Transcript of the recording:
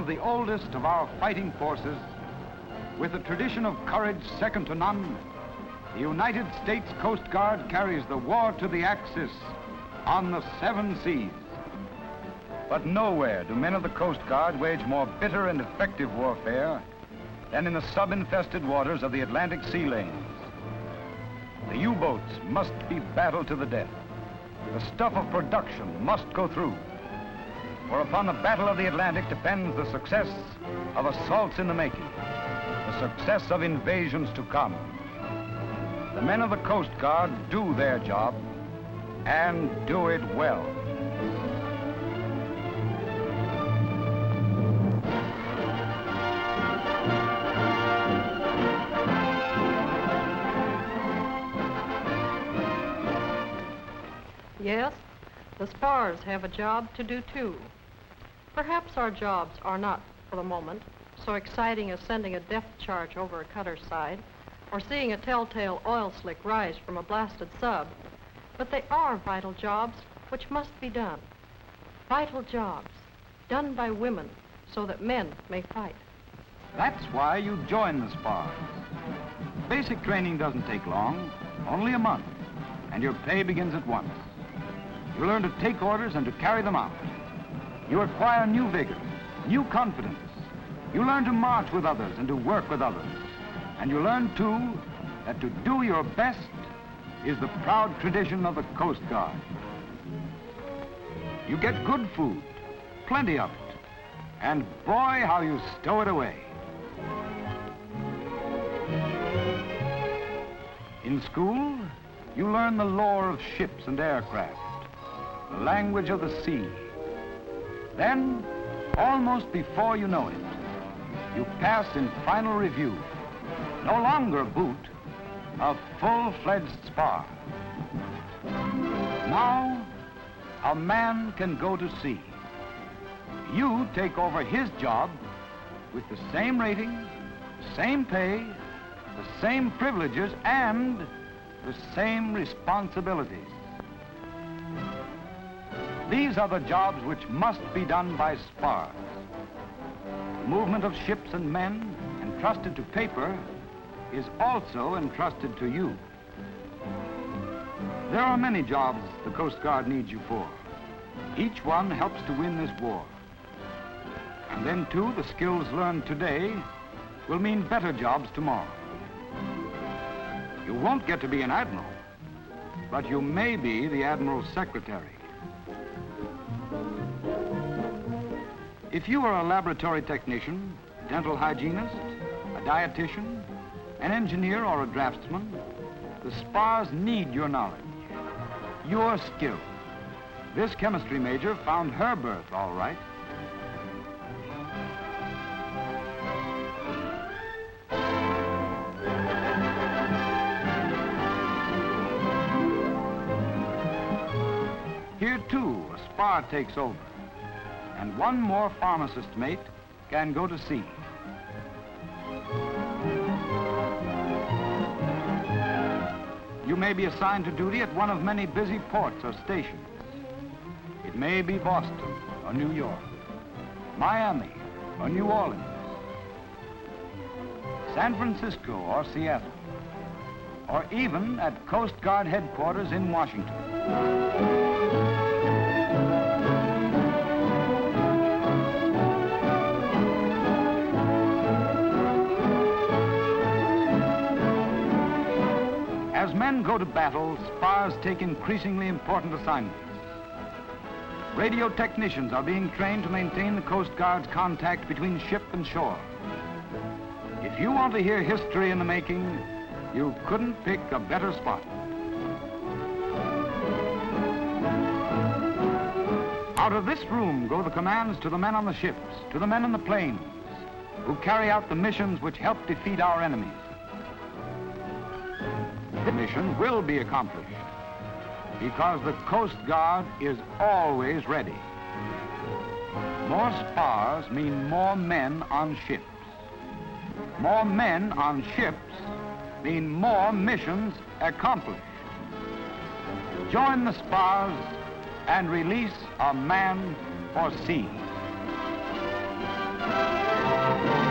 the oldest of our fighting forces, with a tradition of courage second to none, the United States Coast Guard carries the war to the Axis on the 7 seas. But nowhere do men of the Coast Guard wage more bitter and effective warfare than in the sub-infested waters of the Atlantic sea lanes. The U-boats must be battled to the death. The stuff of production must go through. For upon the Battle of the Atlantic depends the success of assaults in the making, the success of invasions to come. The men of the Coast Guard do their job, and do it well. Yes, the SPARS have a job to do too. Perhaps our jobs are not, for the moment, so exciting as sending a depth charge over a cutter's side or seeing a telltale oil slick rise from a blasted sub, but they are vital jobs which must be done. Vital jobs done by women so that men may fight. That's why you join the SPARS. Basic training doesn't take long, only a month, and your pay begins at once. You learn to take orders and to carry them out. You acquire new vigor, new confidence. You learn to march with others and to work with others. And you learn, too, that to do your best is the proud tradition of the Coast Guard. You get good food, plenty of it, and boy, how you stow it away. In school, you learn the lore of ships and aircraft, the language of the sea. Then, almost before you know it, you pass in final review, no longer a boot, a full-fledged spar. Now, a man can go to sea. You take over his job with the same rating, the same pay, the same privileges, and the same responsibilities. These are the jobs which must be done by SPARS. The movement of ships and men, entrusted to paper, is also entrusted to you. There are many jobs the Coast Guard needs you for. Each one helps to win this war. And then, too, the skills learned today will mean better jobs tomorrow. You won't get to be an admiral, but you may be the admiral's secretary. If you are a laboratory technician, dental hygienist, a dietitian, an engineer or a draftsman, the SPARS need your knowledge, your skill. This chemistry major found her berth all right. Here, too, a SPAR takes over, and one more pharmacist mate can go to sea. You may be assigned to duty at one of many busy ports or stations. It may be Boston or New York, Miami or New Orleans, San Francisco or Seattle, or even at Coast Guard headquarters in Washington. As men go to battle, SPARS take increasingly important assignments. Radio technicians are being trained to maintain the Coast Guard's contact between ship and shore. If you want to hear history in the making, you couldn't pick a better spot. Out of this room go the commands to the men on the ships, to the men in the planes, who carry out the missions which help defeat our enemies. The mission will be accomplished because the Coast Guard is always ready. More SPARS mean more men on ships. More men on ships mean more missions accomplished. Join the SPARS and release a man for sea. Thank you.